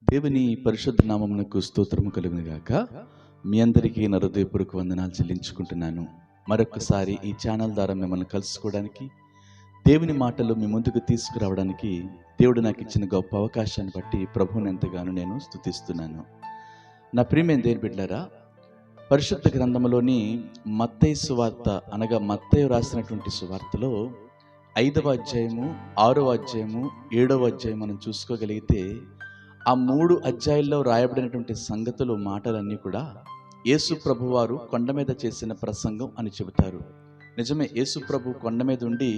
దేవుని పరిశుద్ధ నామమునకు స్తోత్రము కలుగును గాక. మీ అందరికీ నా హృదయపూర్వక వందనాలు చెల్లించుకుంటున్నాను. మరొకసారి ఈ ఛానల్ ద్వారా మిమ్మల్ని కలుసుకోవడానికి, దేవుని మాటలు మీ ముందుకు తీసుకురావడానికి దేవుడు నాకు ఇచ్చిన గొప్ప అవకాశాన్ని బట్టి ప్రభువుని ఎంతగానో నేను స్తుతిస్తున్నాను. నా ప్రియమైన దేవుని బిడ్డలారా, పరిశుద్ధ గ్రంథములోని మత్తయి సువార్త అనగా మత్తయి రాసినటువంటి సువార్తలో 5వ అధ్యాయము, 6వ అధ్యాయము, 7వ అధ్యాయం మనం చూసుకోగలిగితే ఆ 3 అధ్యాయాల్లో రాయబడినటువంటి సంగతులు, మాటలన్నీ కూడా యేసు ప్రభువారు కొండ మీద చేసిన ప్రసంగం అని చెబుతారు. నిజమే, యేసు ప్రభు కొండ మీద ఉండి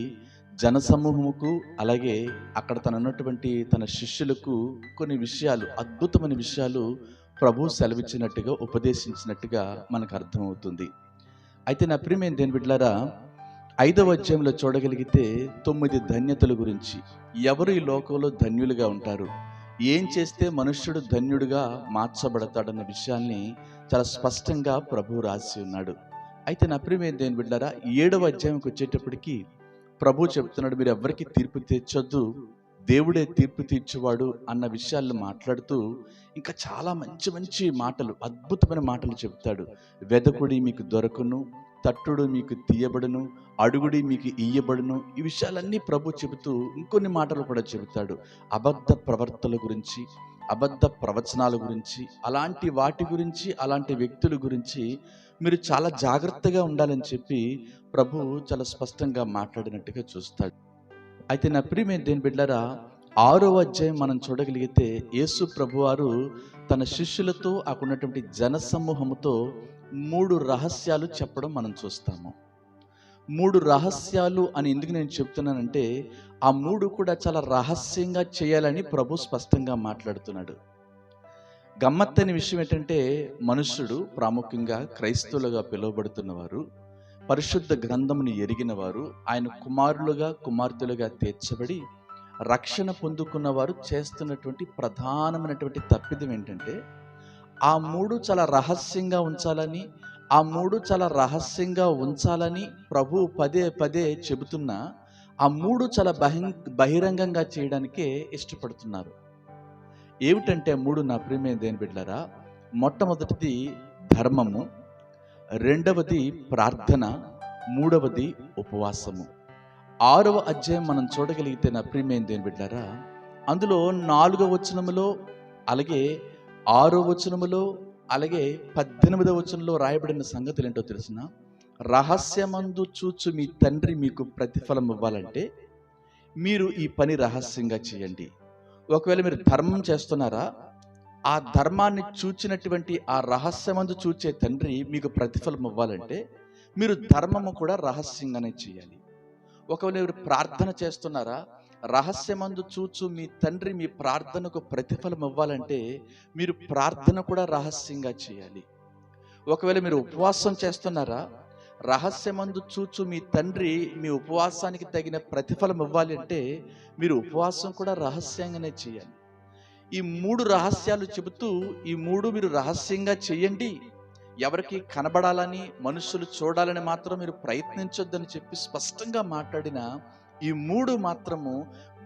జనసమూహముకు, అలాగే అక్కడ ఉన్నటువంటి తన శిష్యులకు కొన్ని విషయాలు, అద్భుతమైన విషయాలు ప్రభు సెలవిచ్చినట్టుగా, ఉపదేశించినట్టుగా మనకు అర్థమవుతుంది. అయితే నా ప్రియమైన దేవుని బిడ్డలారా, 5వ అధ్యాయంలో చూడగలిగితే 9 ధన్యతల గురించి, ఎవరు ఈ లోకంలో ధన్యులుగా ఉంటారు, ఏం చేస్తే మనుష్యుడు ధన్యుడిగా మార్చబడతాడన్న విషయాన్ని చాలా స్పష్టంగా ప్రభు రాసి ఉన్నాడు. అయితే నా ప్రియమైన దేవుని బిడ్డలారా, 7వ అధ్యాయంకి వచ్చేటప్పటికి ప్రభు చెప్తున్నాడు, మీరు ఎవరికి తీర్పు తీర్చొద్దు, దేవుడే తీర్పు తీర్చువాడు అన్న విషయాలను మాట్లాడుతూ ఇంకా చాలా మంచి మంచి మాటలు, అద్భుతమైన మాటలు చెప్తాడు. వెదకుడి మీకు దొరకును, తట్టుడు మీకు తీయబడును, అడుగుడి మీకు ఇయ్యబడును. ఈ విషయాలన్నీ ప్రభు చెబుతూ ఇంకొన్ని మాటలు కూడా చెబుతాడు. అబద్ధ ప్రవర్తన గురించి, అబద్ధ ప్రవచనాల గురించి, అలాంటి వాటి గురించి, అలాంటి వ్యక్తుల గురించి మీరు చాలా జాగ్రత్తగా ఉండాలని చెప్పి ప్రభు చాలా స్పష్టంగా మాట్లాడినట్టుగా చూస్తాడు. అయితే నా ప్రియమైన దేవుని బిడ్డలారా, 6వ అధ్యాయం మనం చూడగలిగితే యేసు ప్రభువారు తన శిష్యులతో, అక్కడ ఉన్నటువంటి జనసమూహముతో 3 రహస్యాలు చెప్పడం మనం చూస్తాము. 3 రహస్యాలు అని ఎందుకు నేను చెప్తున్నానంటే, ఆ 3 కూడా చాలా రహస్యంగా చేయాలని ప్రభు స్పష్టంగా మాట్లాడుతున్నాడు. గమ్మత్తైన విషయం ఏంటంటే, మనుష్యుడు, ప్రాముఖ్యంగా క్రైస్తవులుగా పిలువబడుతున్నవారు, పరిశుద్ధ గ్రంథమును ఎరిగిన వారు, ఆయన కుమారులుగా, కుమార్తెలుగా తీర్చబడి రక్షణ పొందుకున్నవారు చేస్తున్నటువంటి ప్రధానమైనటువంటి తప్పిదం ఏంటంటే, ఆ 3 చాలా రహస్యంగా ఉంచాలని, ఆ 3 చాలా రహస్యంగా ఉంచాలని ప్రభు పదే పదే చెబుతున్నా, ఆ 3 చాలా బహిరంగంగా చేయడానికే ఇష్టపడుతున్నారు. ఏమిటంటే 3, నా ప్రియమైన దేవుని బిడ్డలారా, మొట్టమొదటిది ధర్మము, రెండవది ప్రార్థన, మూడవది ఉపవాసము. 6వ అధ్యాయం మనం చూడగలిగితే నా ప్రియమైన దేవుని బిడ్డలారా, అందులో 4వ వచనములో, అలాగే 6వ వచనములో, అలాగే 18వ వచనంలో రాయబడిన సంగతులు ఏంటో తెలుసిన, రహస్యమందు చూచు మీ తండ్రి మీకు ప్రతిఫలం ఇవ్వాలంటే మీరు ఈ పని రహస్యంగా చేయండి. ఒకవేళ మీరు ధర్మం చేస్తున్నారా, ఆ ధర్మాన్ని చూచినటువంటి ఆ రహస్యమందు చూచే తండ్రి మీకు ప్రతిఫలం ఇవ్వాలంటే మీరు ధర్మము కూడా రహస్యంగానే చేయాలి. ఒకవేళ మీరు ప్రార్థన చేస్తున్నారా, రహస్యమందు చూచు మీ తండ్రి మీ ప్రార్థనకు ప్రతిఫలం ఇవ్వాలంటే మీరు ప్రార్థన కూడా రహస్యంగా చేయాలి. ఒకవేళ మీరు ఉపవాసం చేస్తున్నారా, రహస్యమందు చూచు మీ తండ్రి మీ ఉపవాసానికి తగిన ప్రతిఫలం ఇవ్వాలి అంటే మీరు ఉపవాసం కూడా రహస్యంగానే చేయాలి. ఈ 3 రహస్యాలు చెబుతూ, ఈ 3 మీరు రహస్యంగా చేయండి, ఎవరికి కనబడాలని, మనుషులు చూడాలని మాత్రం మీరు ప్రయత్నించొద్దని చెప్పి స్పష్టంగా మాట్లాడిన ఈ 3 మాత్రము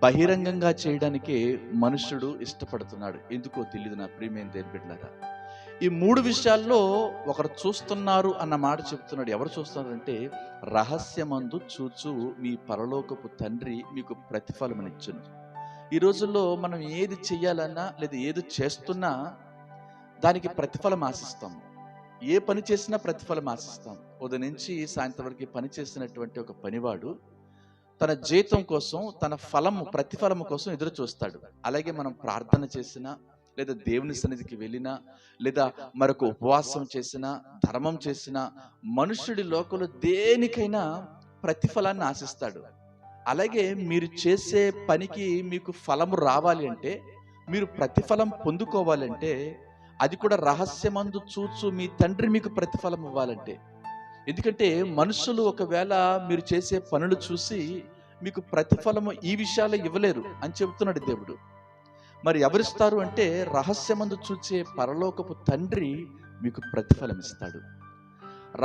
బహిరంగంగా చేయడానికే మనుషుడు ఇష్టపడుతున్నాడు. ఎందుకో తెలియదు నా ప్రియమైన దేవుని బిడ్డలారా. ఈ 3 విషయాల్లో ఒకరు చూస్తున్నారు అన్న మాట చెప్తున్నాడు. ఎవరు చూస్తున్నారంటే, రహస్యమందు చూచు మీ పరలోకపు తండ్రి మీకు ప్రతిఫలమనిచ్చును. ఈ రోజుల్లో మనం ఏది చెయ్యాలన్నా, లేదా ఏది చేస్తున్నా దానికి ప్రతిఫలం ఆశిస్తాం. ఏ పని చేసినా ప్రతిఫలం ఆశిస్తాం. ఉదయం నుంచి సాయంత్రం వరకు పని చేసినటువంటి ఒక పనివాడు తన జీతం కోసం, తన ప్రతిఫలము కోసం ఎదురు చూస్తాడు. అలాగే మనం ప్రార్థన చేసినా, లేదా దేవుని సన్నిధికి వెళ్ళినా, లేదా మరొక ఉపవాసం చేసినా, ధర్మం చేసినా, మనుష్యుడి లోకంలో దేనికైనా ప్రతిఫలాన్ని ఆశిస్తాడు. అలాగే మీరు చేసే పనికి మీకు ఫలము రావాలి అంటే, మీరు ప్రతిఫలం పొందుకోవాలంటే, అది కూడా రహస్యమందు చూచు మీ తండ్రి మీకు ప్రతిఫలం ఇవ్వాలంటే. ఎందుకంటే మనుషులు ఒకవేళ మీరు చేసే పనులు చూసి మీకు ప్రతిఫలము ఈ విషయాలు ఇవ్వలేరు అని చెబుతున్నాడు దేవుడు. మరి ఎవరిస్తారు అంటే, రహస్యమందు చూచే పరలోకపు తండ్రి మీకు ప్రతిఫలం ఇస్తాడు.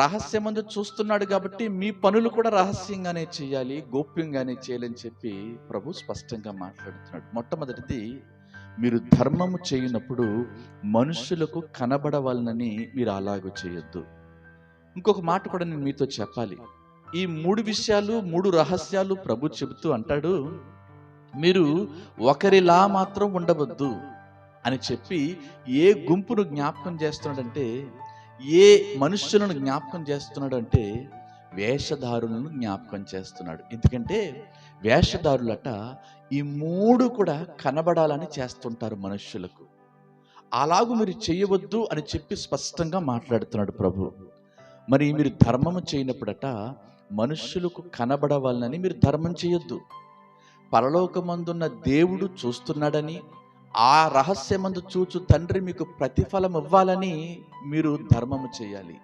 రహస్యమందు చూస్తున్నాడు కాబట్టి మీ పనులు కూడా రహస్యంగానే చేయాలి, గోప్యంగానే చేయాలని చెప్పి ప్రభు స్పష్టంగా మాట్లాడుతున్నాడు. మొట్టమొదటిది మీరు ధర్మము చేయనప్పుడు మనుషులకు కనబడవాలని మీరు అలాగూ చేయొద్దు. ఇంకొక మాట కూడా నేను మీతో చెప్పాలి. ఈ 3 విషయాలు, 3 రహస్యాలు ప్రభు చెబుతూ అంటాడు, మీరు ఒకరిలా మాత్రం ఉండవద్దు అని చెప్పి ఏ గుంపును జ్ఞాపకం చేస్తున్నాడంటే, ఏ మనుష్యులను జ్ఞాపకం చేస్తున్నాడంటే వేషధారులను జ్ఞాపకం చేస్తున్నాడు. ఎందుకంటే వేషధారులట ఈ 3 కూడా కనబడాలని చేస్తుంటారు మనుష్యులకు. అలాగూ మీరు చేయవద్దు అని చెప్పి స్పష్టంగా మాట్లాడుతున్నాడు ప్రభు. మరి మీరు ధర్మము చేయనప్పుడట మనుష్యులకు కనబడవాలని మీరు ధర్మం చేయొద్దు. పరలోకమందున్న దేవుడు చూస్తున్నాడని, ఆ రహస్యమందు చూచు తండ్రి మీకు ప్రతిఫలం ఇవ్వాలని మీరు ధర్మము చేయాలి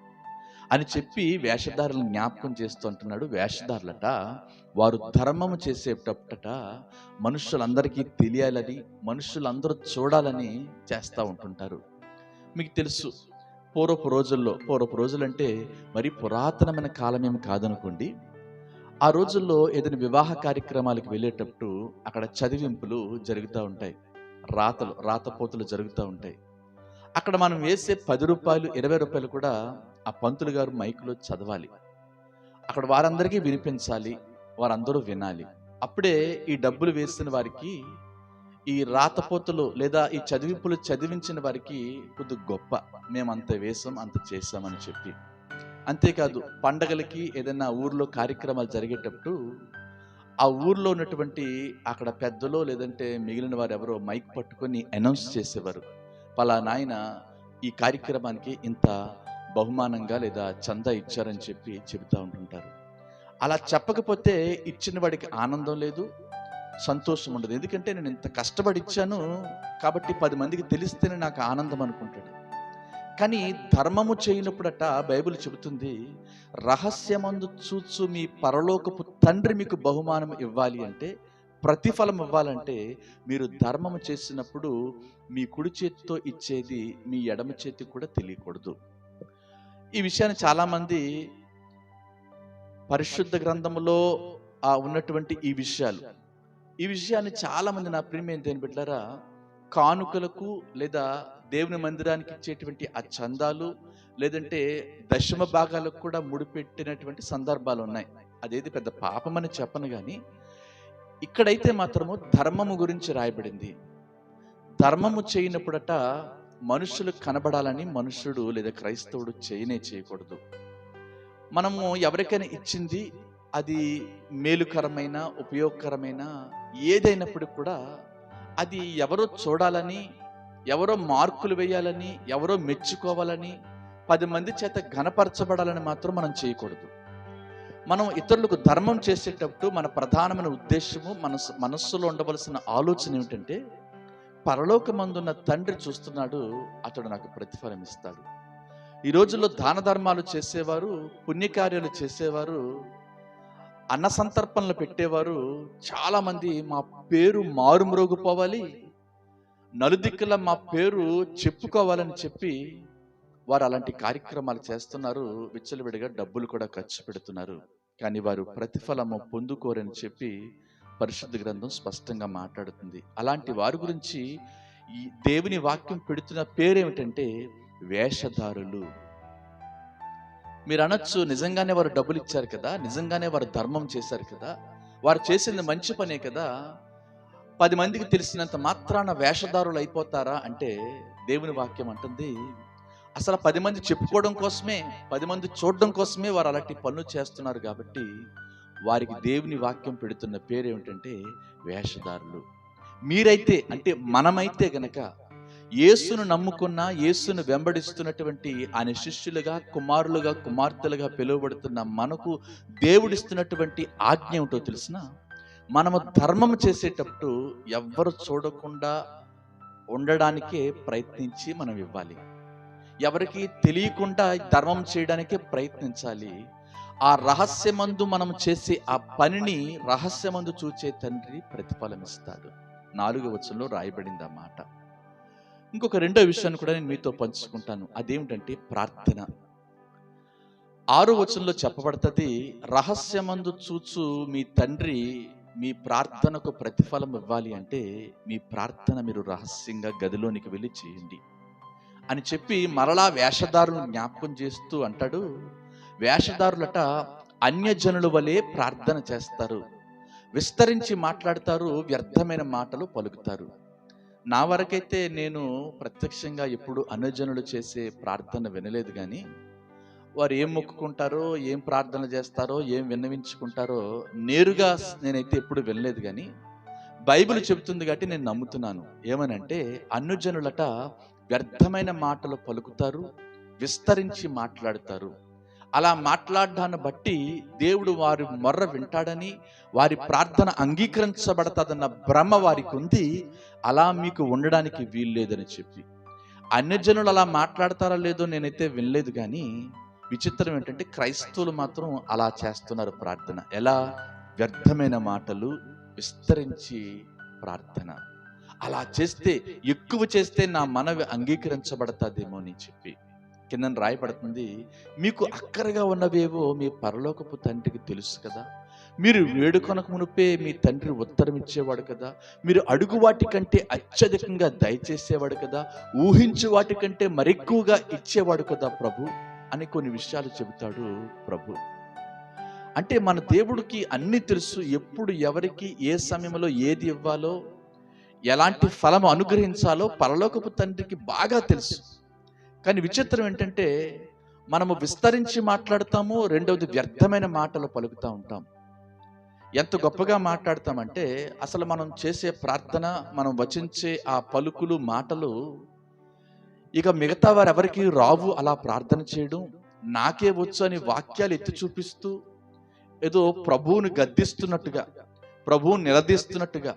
అని చెప్పి వేషధారులను జ్ఞాపకం చేస్తూ అంటున్నాడు. వేషధారులట వారు ధర్మము చేసేటప్పుడట మనుషులందరికీ తెలియాలని, మనుషులందరూ చూడాలని చేస్తూ ఉంటుంటారు. మీకు తెలుసు, పూర్వపు రోజులు అంటే మరి పురాతనమైన కాలం ఏమి కాదనుకోండి. ఆ రోజుల్లో ఏదైనా వివాహ కార్యక్రమాలకు వెళ్ళేటప్పుడు అక్కడ చదివింపులు జరుగుతూ ఉంటాయి, రాతపోతులు జరుగుతూ ఉంటాయి. అక్కడ మనం వేసే 10 రూపాయలు 20 రూపాయలు కూడా ఆ పంతులు గారు మైకులో చదవాలి. అక్కడ వారందరికీ వినిపించాలి, వారందరూ వినాలి. అప్పుడే ఈ డబ్బులు వేసిన వారికి, ఈ రాతపోతులు లేదా ఈ చదివింపులు చదివించిన వారికి కొద్ది గొప్ప, మేము అంత వేసాం అంత చేసామని చెప్పి. అంతేకాదు, పండగలకి ఏదైనా ఊర్లో కార్యక్రమాలు జరిగేటప్పుడు ఆ ఊర్లో ఉన్నటువంటి అక్కడ పెద్దలో లేదంటే మిగిలిన వారు ఎవరో మైక్ పట్టుకొని అనౌన్స్ చేసేవారు, పలానా ఆయన ఈ కార్యక్రమానికి ఇంత బహుమానంగా లేదా చందా ఇచ్చారని చెప్పి చెబుతూ ఉంటుంటారు. అలా చెప్పకపోతే ఇచ్చిన వాడికి ఆనందం లేదు, సంతోషం ఉండదు. ఎందుకంటే నేను ఇంత కష్టపడి ఇచ్చాను కాబట్టి 10 మందికి తెలిస్తేనే నాకు ఆనందం అనుకుంటాడు. కానీ ధర్మము చేయనప్పుడట బైబిల్ చెబుతుంది, రహస్యమందు చూచు మీ పరలోకపు తండ్రి మీకు బహుమానం ఇవ్వాలి అంటే, ప్రతిఫలం ఇవ్వాలంటే మీరు ధర్మము చేసినప్పుడు మీ కుడి చేతితో ఇచ్చేది మీ ఎడమ చేతికి కూడా తెలియకూడదు. ఈ విషయాన్ని చాలామంది పరిశుద్ధ గ్రంథములో ఉన్నటువంటి ఈ విషయాన్ని చాలామంది, నా ప్రియమైన దేవుని బిడ్డలారా, కానుకలకు లేదా దేవుని మందిరానికి ఇచ్చేటువంటి ఆ చందాలు లేదంటే దశమ భాగాలకు కూడా ముడిపెట్టినటువంటి సందర్భాలు ఉన్నాయి. అదేది పెద్ద పాపమని చెప్పను, కానీ ఇక్కడైతే మాత్రము ధర్మము గురించి రాయబడింది. ధర్మము చేయనప్పుడట మనుషులు కనబడాలని మనుషుడు లేదా క్రైస్తవుడు చేయకూడదు. మనము ఎవరికైనా ఇచ్చింది అది మేలుకరమైన ఉపయోగకరమైన ఏదైనప్పుడు కూడా అది ఎవరో చూడాలని, ఎవరో మార్కులు వేయాలని, ఎవరో మెచ్చుకోవాలని, 10 మంది చేత ఘనపరచబడాలని మాత్రం మనం చేయకూడదు. మనం ఇతరులకు ధర్మం చేసేటప్పుడు మన ప్రధానమైన ఉద్దేశము, మనస్సులో ఉండవలసిన ఆలోచన ఏమిటంటే, పరలోకమందున్న తండ్రి చూస్తున్నాడు, అతడు నాకు ప్రతిఫలం ఇస్తాడు. ఈ రోజుల్లో దాన ధర్మాలు చేసేవారు, పుణ్యకార్యాలు చేసేవారు, అన్న సంతర్పణలు పెట్టేవారు చాలామంది మా పేరు మారుమ్రోగిపోవాలి, నలుదిక్కుల మా పేరు చెప్పుకోవాలని చెప్పి వారు అలాంటి కార్యక్రమాలు చేస్తున్నారు. విచ్చలవిడిగా డబ్బులు కూడా ఖర్చు పెడుతున్నారు. కానీ వారు ప్రతిఫలము పొందుకోరని చెప్పి పరిశుద్ధ గ్రంథం స్పష్టంగా మాట్లాడుతుంది. అలాంటి వారి గురించి ఈ దేవుని వాక్యం పెడుతున్న పేరేమిటంటే వేషధారులు. మీరు అనొచ్చు, నిజంగానే వారు డబ్బులు ఇచ్చారు కదా, నిజంగానే వారు ధర్మం చేశారు కదా, వారు చేసింది మంచి పనే కదా, 10 మందికి తెలిసినంత మాత్రాన వేషధారులు అయిపోతారా అంటే దేవుని వాక్యం అంటుంది, అసలు 10 మంది చెప్పుకోవడం కోసమే, 10 మంది చూడడం కోసమే వారు అలాంటి పనులు చేస్తున్నారు. కాబట్టి వారికి దేవుని వాక్యం పెడుతున్న పేరు ఏమిటంటే వేషధారులు. మీరైతే అంటే మనమైతే గనక యేసును నమ్ముకున్న, యేసును వెంబడిస్తున్నటువంటి ఆయన శిష్యులుగా, కుమారులుగా, కుమార్తెలుగా పిలువబడుతున్న మనకు దేవుడిస్తున్నటువంటి ఆజ్ఞ ఏమిటో తెలిసిన, మనము ధర్మం చేసేటప్పుడు ఎవ్వరు చూడకుండా ఉండడానికే ప్రయత్నించి మనం ఇవ్వాలి. ఎవరికి తెలియకుండా ధర్మం చేయడానికే ప్రయత్నించాలి. ఆ రహస్యమందు మనం చేసే ఆ పనిని రహస్యమందు చూచే తండ్రి ప్రతిఫలం ఇస్తాడు. 4వ వచనంలో రాయబడింది ఆ మాట. ఇంకొక 2వ విషయాన్ని కూడా నేను మీతో పంచుకుంటాను. అదేమిటంటే ప్రార్థన. 6వ వచనంలో చెప్పబడుతుంది, రహస్యమందు చూచు మీ తండ్రి మీ ప్రార్థనకు ప్రతిఫలం ఇవ్వాలి అంటే మీ ప్రార్థన మీరు రహస్యంగా గదిలోనికి వెళ్ళి చేయండి అని చెప్పి మరలా వేషధారులను జ్ఞాపకం చేస్తూ అంటాడు, వేషధారులట అన్యజనుల వలె ప్రార్థన చేస్తారు, విస్తరించి మాట్లాడతారు, వ్యర్థమైన మాటలు పలుకుతారు. నా వరకైతే నేను ప్రత్యక్షంగా ఎప్పుడు అన్యజనులు చేసే ప్రార్థన వినలేదు, కానీ వారు ఏం మొక్కుకుంటారో, ఏం ప్రార్థన చేస్తారో, ఏం విన్నవించుకుంటారో నేరుగా నేనైతే ఎప్పుడు వినలేదు. కానీ బైబిల్ చెబుతుంది కాబట్టి నేను నమ్ముతున్నాను. ఏమనంటే అన్యజనులట వ్యర్థమైన మాటలు పలుకుతారు, విస్తరించి మాట్లాడతారు. అలా మాట్లాడడాన్ని బట్టి దేవుడు వారి మొర్ర వింటాడని, వారి ప్రార్థన అంగీకరించబడతాదన్న భ్రమ వారికి ఉంది. అలా మీకు ఉండడానికి వీల్లేదని చెప్పి అన్యజనులు అలా మాట్లాడతారో లేదో నేనైతే వినలేదు. కానీ విచిత్రం ఏంటంటే క్రైస్తవులు మాత్రం అలా చేస్తున్నారు ప్రార్థన. ఎలా? వ్యర్థమైన మాటలు విస్తరించి ప్రార్థన. అలా చేస్తే, ఎక్కువ చేస్తే నా మనవి అంగీకరించబడతాదేమో అని చెప్పి కింద రాయబడుతుంది, మీకు అక్కరగా ఉన్నవేవో మీ పరలోకపు తండ్రికి తెలుసు కదా, మీరు వేడుకొనక మునుపే మీ తండ్రి ఉత్తరం ఇచ్చేవాడు కదా, మీరు అడుగు వాటి కంటే అత్యధికంగా దయచేసేవాడు కదా, ఊహించు వాటి కంటే మరెక్కువగా ఇచ్చేవాడు కదా ప్రభు అని కొన్ని విషయాలు చెబుతాడు ప్రభు. అంటే మన దేవుడికి అన్ని తెలుసు, ఎప్పుడు ఎవరికి ఏ సమయంలో ఏది ఇవ్వాలో, ఎలాంటి ఫలము అనుగ్రహించాలో పరలోకపు తండ్రికి బాగా తెలుసు. కానీ విచిత్రం ఏంటంటే మనము విస్తరించి మాట్లాడతాము, రెండవది వ్యర్థమైన మాటలు పలుకుతూ ఉంటాం. ఎంత గొప్పగా మాట్లాడతామంటే అసలు మనం చేసే ప్రార్థన, మనం వచించే ఆ పలుకులు, మాటలు ఇక మిగతా వారు ఎవరికి రావు అలా ప్రార్థన చేయడం, నాకే వచ్చు అని వాక్యాలు ఎత్తి చూపిస్తూ ఏదో ప్రభువుని గద్దిస్తున్నట్టుగా, ప్రభువుని నిలదీస్తున్నట్టుగా,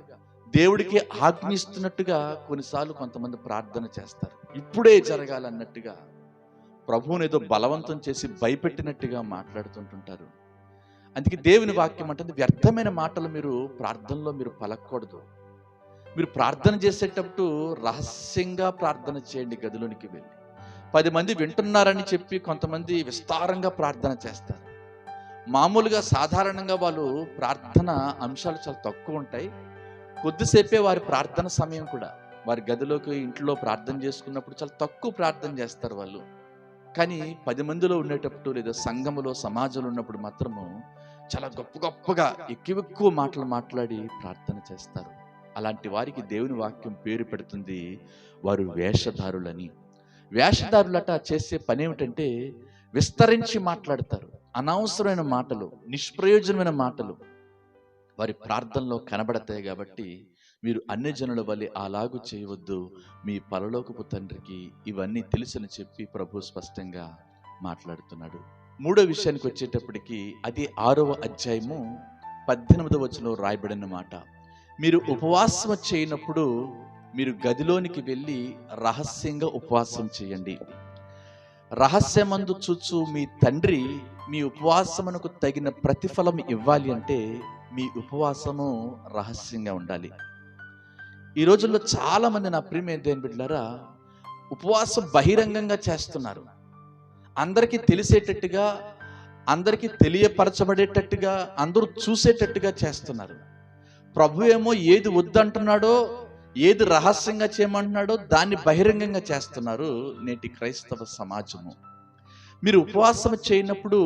దేవుడికి ఆజ్ఞిస్తున్నట్టుగా కొన్నిసార్లు కొంతమంది ప్రార్థన చేస్తారు. ఇప్పుడే జరగాలన్నట్టుగా, ప్రభువుని ఏదో బలవంతం చేసి భయపెట్టినట్టుగా మాట్లాడుతుంటుంటారు. అందుకే దేవుని వాక్యం అంటుంది, వ్యర్థమైన మాటలు మీరు ప్రార్థనలో మీరు పలకూడదు. మీరు ప్రార్థన చేసేటప్పుడు రహస్యంగా ప్రార్థన చేయండి. గదిలోనికి వెళ్ళి 10 మంది వింటున్నారని చెప్పి కొంతమంది విస్తారంగా ప్రార్థన చేస్తారు. మామూలుగా సాధారణంగా వాళ్ళు ప్రార్థన అంశాలు చాలా తక్కువ ఉంటాయి. కొద్దిసేపే వారి ప్రార్థన సమయం కూడా. వారి గదిలోకి, ఇంట్లో ప్రార్థన చేసుకున్నప్పుడు చాలా తక్కువ ప్రార్థన చేస్తారు వాళ్ళు. కానీ 10 మందిలో ఉండేటప్పుడు లేదా సంఘములో, సమాజంలో ఉన్నప్పుడు మాత్రము చాలా గొప్పగా ఎక్కువ మాటలు మాట్లాడి ప్రార్థన చేస్తారు. అలాంటి వారికి దేవుని వాక్యం పేరు పెడుతుంది, వారు వేషధారులని. వేషధారులట చేసే పని ఏమిటంటే విస్తరించి మాట్లాడతారు. అనవసరమైన మాటలు, నిష్ప్రయోజనమైన మాటలు వారి ప్రార్థనలో కనబడతాయి. కాబట్టి మీరు అన్యజనుల వలె అలాగూ చేయవద్దు, మీ పరలోకపు తండ్రికి ఇవన్నీ తెలుసని చెప్పి ప్రభు స్పష్టంగా మాట్లాడుతున్నాడు. 3వ విషయానికి వచ్చేటప్పటికి అది 6వ అధ్యాయము 18వ వచనంలో రాయబడిన మాట, మీరు ఉపవాసం చేయనప్పుడు మీరు గదిలోనికి వెళ్ళి రహస్యంగా ఉపవాసం చేయండి. రహస్యమందు చూచు మీ తండ్రి మీ ఉపవాసమునకు తగిన ప్రతిఫలం ఇవ్వాలి అంటే మీ ఉపవాసము రహస్యంగా ఉండాలి. ఈ రోజుల్లో చాలా మంది, నా ప్రియమైన దేవుని బిడ్డలారా, ఉపవాసం బహిరంగంగా చేస్తున్నారు. అందరికీ తెలిసేటట్టుగా, అందరికీ తెలియపరచబడేటట్టుగా, అందరూ చూసేటట్టుగా చేస్తున్నారు. ప్రభు ఏమో ఏది వద్దంటున్నాడో, ఏది రహస్యంగా చేయమంటున్నాడో దాన్ని బహిరంగంగా చేస్తున్నారు నేటి క్రైస్తవ సమాజము. మీరు ఉపవాసం చేయనప్పుడు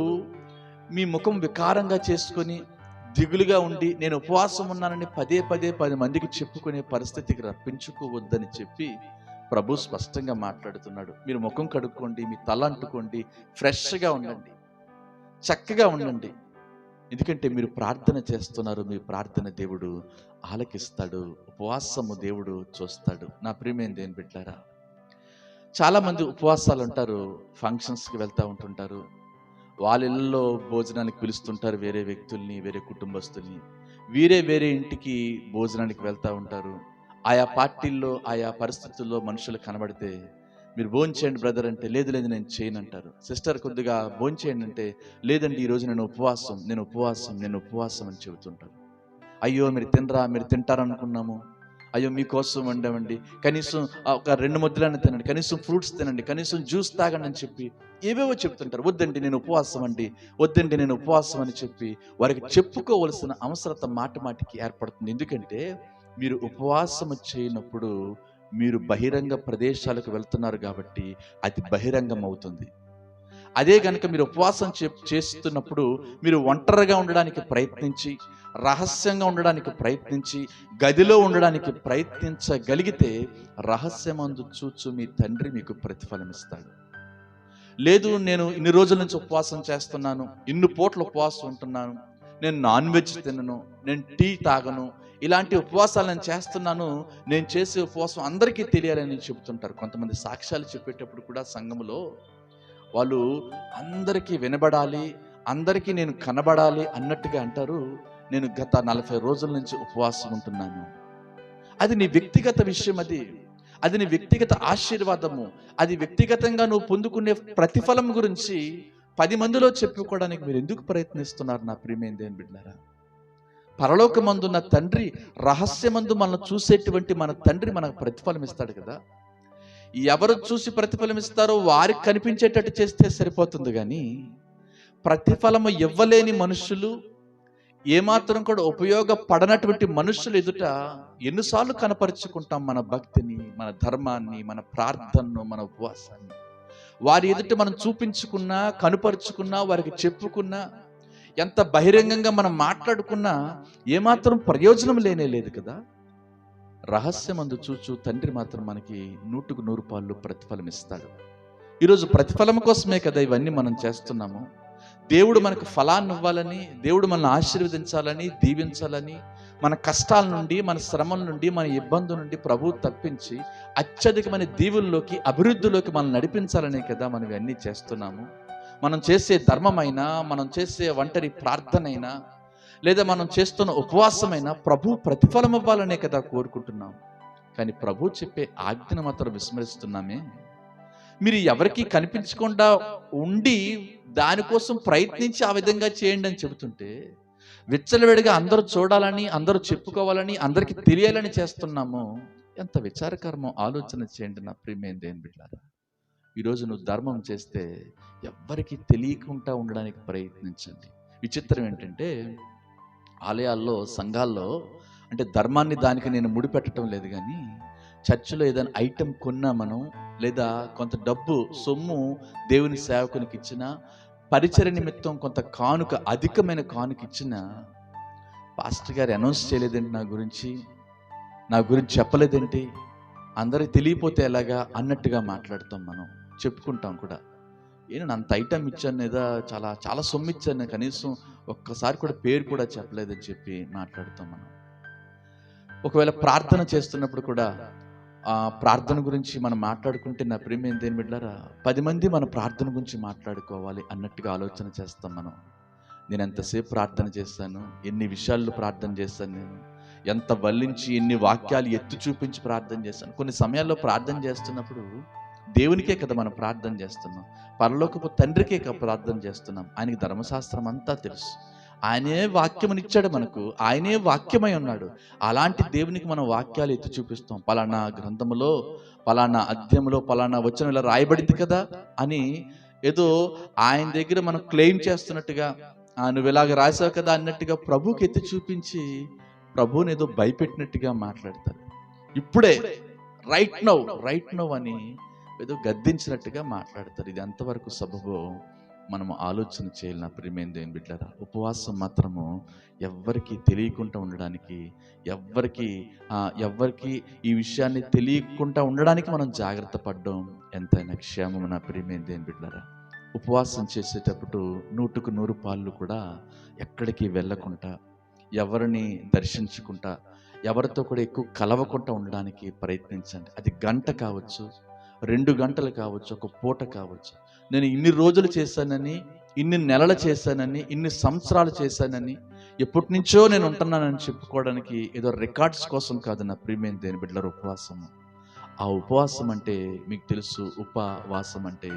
మీ ముఖం వికారంగా చేసుకొని, దిగులుగా ఉండి నేను ఉపవాసం ఉన్నానని పదే 10 మందికి చెప్పుకునే పరిస్థితికి రప్పించుకోవద్దని చెప్పి ప్రభు స్పష్టంగా మాట్లాడుతున్నాడు. మీరు ముఖం కడుక్కోండి, మీ తల అంటుకోండి, ఫ్రెష్గా ఉండండి, చక్కగా ఉండండి. ఎందుకంటే మీరు ప్రార్థన చేస్తున్నారు, మీ ప్రార్థన దేవుడు ఆలకిస్తాడు, ఉపవాసము దేవుడు చూస్తాడు. నా ప్రియమైన దేవుని బిడ్డలారా, చాలా మంది ఉపవాసాలు ఉంటారు, ఫంక్షన్స్కి వెళ్తూ ఉంటుంటారు, వాళ్ళ ఇళ్ళలో భోజనానికి పిలుస్తుంటారు వేరే వ్యక్తుల్ని, వేరే కుటుంబస్తుల్ని, వేరే ఇంటికి భోజనానికి వెళ్తూ ఉంటారు. ఆయా పార్టీల్లో, ఆయా పరిస్థితుల్లో మనుషులు కనబడితే మీరు భోజనం చేయండి బ్రదర్ అంటే, లేదు నేను చేయను అంటారు. సిస్టర్ కొద్దిగా భోజనం చేయండి అంటే, లేదండి ఈరోజు నేను ఉపవాసం అని చెబుతుంటారు. అయ్యో మీరు తినరా, మీరు తింటారనుకున్నాము అయ్యో మీకోసం వండామండి, కనీసం ఒక 2 ముద్దలైనా తినండి, కనీసం ఫ్రూట్స్ తినండి, కనీసం జ్యూస్ తాగండి అని చెప్పి ఏవేవో చెప్తుంటారు. వద్దండి నేను ఉపవాసం అండి, వద్దండి నేను ఉపవాసం అని చెప్పి వారికి చెప్పుకోవలసిన అవసరత మాటి మాటికి ఏర్పడుతుంది. ఎందుకంటే మీరు ఉపవాసం చేయనప్పుడు మీరు బహిరంగ ప్రదేశాలకు వెళ్తున్నారు కాబట్టి అది బహిరంగం అవుతుంది. అదే గనుక మీరు ఉపవాసం చేస్తున్నప్పుడు మీరు ఒంటరిగా ఉండడానికి ప్రయత్నించి, రహస్యంగా ఉండడానికి ప్రయత్నించి, గదిలో ఉండడానికి ప్రయత్నించగలిగితే రహస్యమందు చూచు మీ తండ్రి మీకు ప్రతిఫలం ఇస్తాడు. లేదు నేను ఇన్ని రోజుల నుంచి ఉపవాసం చేస్తున్నాను, ఇన్ని పూట్ల ఉపవాసం ఉంటున్నాను, నేను నాన్ వెజ్ తినను, నేను టీ తాగను, ఇలాంటి ఉపవాసాలు నేను చేస్తున్నాను, నేను చేసే ఉపవాసం అందరికీ తెలియాలని చెబుతుంటారు. కొంతమంది సాక్ష్యాలు చెప్పేటప్పుడు కూడా సంఘములో వాళ్ళు అందరికీ వినబడాలి, అందరికీ నేను కనబడాలి అన్నట్టుగా అంటారు, నేను గత 40 రోజుల నుంచి ఉపవాసం ఉంటున్నాను. అది నీ వ్యక్తిగత విషయం, అది నీ వ్యక్తిగత ఆశీర్వాదము, అది వ్యక్తిగతంగా నువ్వు పొందుకునే ప్రతిఫలం గురించి 10 మందిలో చెప్పుకోవడానికి మీరు ఎందుకు ప్రయత్నిస్తున్నారు నా ప్రియమైన దేవుని బిడ్డలారా? పరలోకమందున్న తండ్రి, రహస్యమందు మనల్ని చూసేటువంటి మన తండ్రి మనకు ప్రతిఫలం ఇస్తాడు కదా. ఎవరు చూసి ప్రతిఫలం ఇస్తారో వారికి కనిపించేటట్టు చేస్తే సరిపోతుంది, కానీ ప్రతిఫలము ఇవ్వలేని మనుషులు, ఏమాత్రం కూడా ఉపయోగపడనటువంటి మనుషులు ఎదుట ఎన్నిసార్లు కనపరుచుకుంటాం మన భక్తిని, మన ధర్మాన్ని, మన ప్రార్థనను, మన ఉపవాసాన్ని. వారి ఎదుట మనం చూపించుకున్నా, కనుపరుచుకున్నా, వారికి చెప్పుకున్నా, ఎంత బహిరంగంగా మనం మాట్లాడుకున్నా ఏమాత్రం ప్రయోజనం లేదు కదా. రహస్యమందు చూచు తండ్రి మాత్రం మనకి 100కు 100 ప్రతిఫలం ఇస్తాడు. ఈరోజు ప్రతిఫలం కోసమే కదా ఇవన్నీ మనం చేస్తున్నాము. దేవుడు మనకు ఫలాన్ని ఇవ్వాలని, దేవుడు మనల్ని ఆశీర్వదించాలని, దీవించాలని, మన కష్టాల నుండి, మన శ్రమల నుండి, మన ఇబ్బందుల నుండి ప్రభువు తప్పించి అత్యధికమైన దీవుల్లోకి, అభివృద్ధిలోకి మనల్ని నడిపించాలనే కదా మనం ఇవన్నీ చేస్తున్నాము. మనం చేసే ధర్మమైనా, మనం చేసే ఒంటరి ప్రార్థనైనా, లేదా మనం చేస్తున్న ఉపవాసమైనా ప్రభు ప్రతిఫలం ఇవ్వాలనే కదా కోరుకుంటున్నాం. కానీ ప్రభు చెప్పే ఆజ్ఞను మాత్రం విస్మరిస్తున్నామే. మీరు ఎవరికి కనిపించకుండా ఉండి దానికోసం ప్రయత్నించి ఆ విధంగా చేయండి అని చెబుతుంటే, విచ్చలవిడిగా అందరూ చూడాలని, అందరూ చెప్పుకోవాలని, అందరికీ తెలియాలని చేస్తున్నాము. ఎంత విచారకరమో ఆలోచన చేయండి నా ప్రియమైన దేవుని బిడ్డలారా. ఈరోజు నువ్వు ధర్మం చేస్తే ఎవ్వరికి తెలియకుండా ఉండడానికి ప్రయత్నించండి. విచిత్రం ఏంటంటే ఆలయాల్లో, సంఘాల్లో, అంటే ధర్మాన్ని దానికి నేను ముడిపెట్టడం లేదు, కానీ చర్చిలో ఏదైనా ఐటెం కొన్నా మనం, లేదా కొంత డబ్బు సొమ్ము దేవుని సేవకునికి ఇచ్చిన, పరిచర్య నిమిత్తం కొంత కానుక, అధికమైన కానుక ఇచ్చిన, పాస్టర్ గారు అనౌన్స్ చేయలేదేంటి, నా గురించి చెప్పలేదేంటి, అందరికి తెలియపోతే ఎలాగా అన్నట్టుగా మాట్లాడుతాం. మనం చెప్పుకుంటాం కూడా, నేను అంత ఐటెం ఇచ్చాను, లేదా చాలా చాలా సొమ్ము ఇచ్చాను, కనీసం ఒక్కసారి కూడా పేరు కూడా చెప్పలేదని చెప్పి మాట్లాడుతాం మనం. ఒకవేళ ప్రార్థన చేస్తున్నప్పుడు కూడా ఆ ప్రార్థన గురించి మనం మాట్లాడుకుంటే నా ప్రియమైన దేవుని బిడ్డలారా, 10 మంది మన ప్రార్థన గురించి మాట్లాడుకోవాలి అన్నట్టుగా ఆలోచన చేస్తాం మనం. నేను ఎంతసేపు ప్రార్థన చేస్తాను, ఎన్ని విషయాల్లో ప్రార్థన చేస్తాను, నేను ఎంత వల్లించి ఎన్ని వాక్యాలు ఎత్తి చూపించి ప్రార్థన చేస్తాను. కొన్ని సమయాల్లో ప్రార్థన చేస్తున్నప్పుడు దేవునికే కదా మనం ప్రార్థన చేస్తున్నాం, పరలోకపు తండ్రికే కదా ప్రార్థన చేస్తున్నాం. ఆయనకి ధర్మశాస్త్రం అంతా తెలుసు, ఆయనే వాక్యమునిచ్చాడు మనకు, ఆయనే వాక్యమై ఉన్నాడు. అలాంటి దేవునికి మనం వాక్యాలు ఎత్తి చూపిస్తాం. పలానా గ్రంథములో, పలానా అధ్యాయంలో, పలానా వచనం ఇలా రాయబడింది కదా అని ఏదో ఆయన దగ్గర మనం క్లెయిమ్ చేస్తున్నట్టుగా, నువ్వు ఇలాగ రాసావు కదా అన్నట్టుగా ప్రభుకి ఎత్తి చూపించి ప్రభువుని ఏదో భయపెట్టినట్టుగా మాట్లాడతారు. ఇప్పుడే రైట్ నౌ అని ఏదో గద్దించినట్టుగా మాట్లాడతారు. ఇది ఎంతవరకు సబబో మనము ఆలోచన చేయాలి నా ప్రియమైన దేవుని బిడ్డలారా. ఉపవాసం మాత్రము ఎవ్వరికి తెలియకుండా ఉండడానికి, ఎవ్వరికి ఈ విషయాన్ని తెలియకుండా ఉండడానికి మనం జాగ్రత్త పడ్డం ఎంతైనా క్షేమం నా ప్రియమైన దేవుని బిడ్డలారా. ఉపవాసం చేసేటప్పుడు 100కు 100 కూడా ఎక్కడికి వెళ్ళకుండా, ఎవరిని దర్శించుకుంటా, ఎవరితో కూడా ఎక్కువ కలవకుండా ఉండడానికి ప్రయత్నించండి. అది గంట కావచ్చు, 2 గంటలు కావచ్చు, ఒక పూట కావచ్చు. నేను ఇన్ని రోజులు చేశానని, ఇన్ని నెలలు చేశానని, ఇన్ని సంవత్సరాలు చేశానని, ఎప్పటి నుంచో నేను ఉంటున్నానని చెప్పుకోవడానికి ఏదో రికార్డ్స్ కోసం కాదు నా ప్రియమైన దేవుని బిడ్డలారా ఉపవాసము. ఆ ఉపవాసం అంటే మీకు తెలుసు, ఉపవాసం అంటే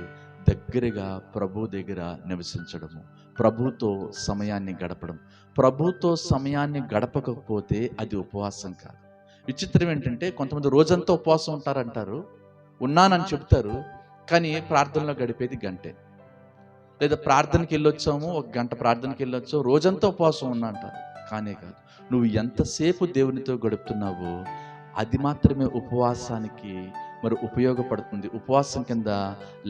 దగ్గరగా ప్రభు దగ్గర నివసించడము, ప్రభుతో సమయాన్ని గడపడం. ప్రభుతో సమయాన్ని గడపకపోతే అది ఉపవాసం కాదు. విచిత్రం ఏంటంటే కొంతమంది రోజంతా ఉపవాసం ఉంటారంటారు, ఉన్నానని చెప్తారు, కానీ ప్రార్థనలో గడిపేది గంటే. లేదా ప్రార్థనకి వెళ్ళొచ్చాము, ఒక గంట ప్రార్థనకి వెళ్ళొచ్చు, రోజంతా ఉపవాసం ఉన్నా అంటారు. కానే కాదు. నువ్వు ఎంతసేపు దేవునితో గడుపుతున్నావో అది మాత్రమే ఉపవాసానికి మరి ఉపయోగపడుతుంది. ఉపవాసం కింద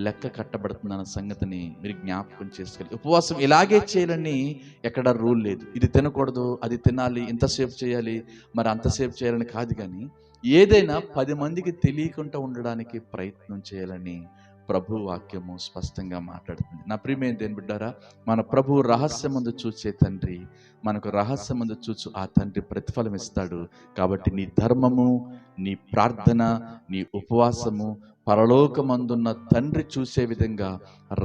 లెక్క కట్టబడుతుంది అన్న సంగతిని మీరు జ్ఞాపకం చేసుకోవాలి. ఉపవాసం ఇలాగే చేయాలని ఎక్కడ రూల్ లేదు. ఇది తినకూడదు, అది తినాలి, ఇంతసేపు చేయాలి, మరి అంతసేపు చేయాలని కాదు. కానీ ఏదైనా 10 మందికి తెలియకుండా ఉండడానికి ప్రయత్నం చేయాలని ప్రభు వాక్యము స్పష్టంగా మాట్లాడుతుంది. నా ప్రియమైన దేవుని బిడ్డారా, మన ప్రభు రహస్యమందు చూచే తండ్రి, మనకు రహస్యమందు చూచు ఆ తండ్రి ప్రతిఫలం ఇస్తాడు. కాబట్టి నీ ధర్మము, నీ ప్రార్థన, నీ ఉపవాసము పరలోకమందున్న తండ్రి చూసే విధంగా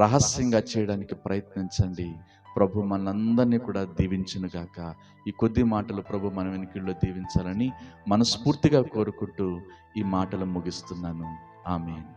రహస్యంగా చేయడానికి ప్రయత్నించండి. ప్రభు మనందరినీ కూడా దీవించునుగాక. ఈ కొద్ది మాటలు ప్రభు మన వెనుకల్లో దీవించాలని మనస్ఫూర్తిగా కోరుకుంటూ ఈ మాటలు ముగిస్తున్నాను. ఆమేన్.